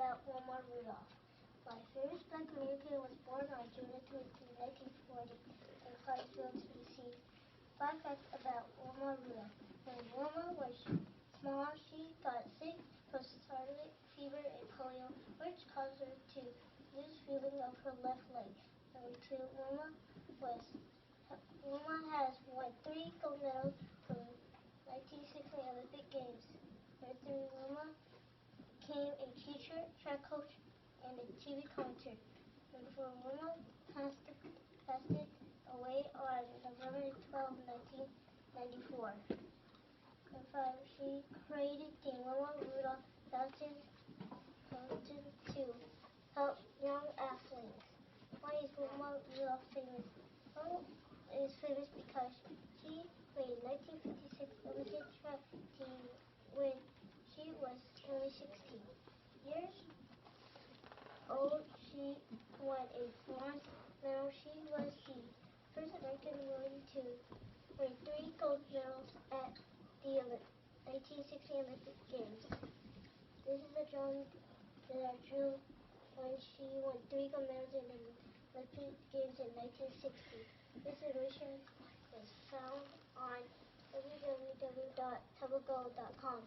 about Wilma Rudolph. My famous black American was born on June 20, 1940 in Clarksville, Tennessee. Fun fact about Wilma Rudolph. When Wilma was small, she got sick from scarlet fever and polio, which caused her to lose feeling of her left leg. Number 2, Wilma has won 3 gold medals from 1960 Olympic Games. Number 3, Wilma became a teacher, track coach, and a TV commentator. Number 4, Wilma passed away on November 12, 1994. Number 5, she created the Wilma Rudolph Fountain to help young athletes. Why is Wilma Rudolph famous? Wilma is famous because she made 1956 Olympic track team when she was only 16 years old. She won a bronze medal. She was the first American woman to win 3 gold medals at the 1960 Olympic Games. This is a drawing that I drew when she won 3 gold medals in the Olympic Games in 1960. This illustration is found on www.tubblegold.com.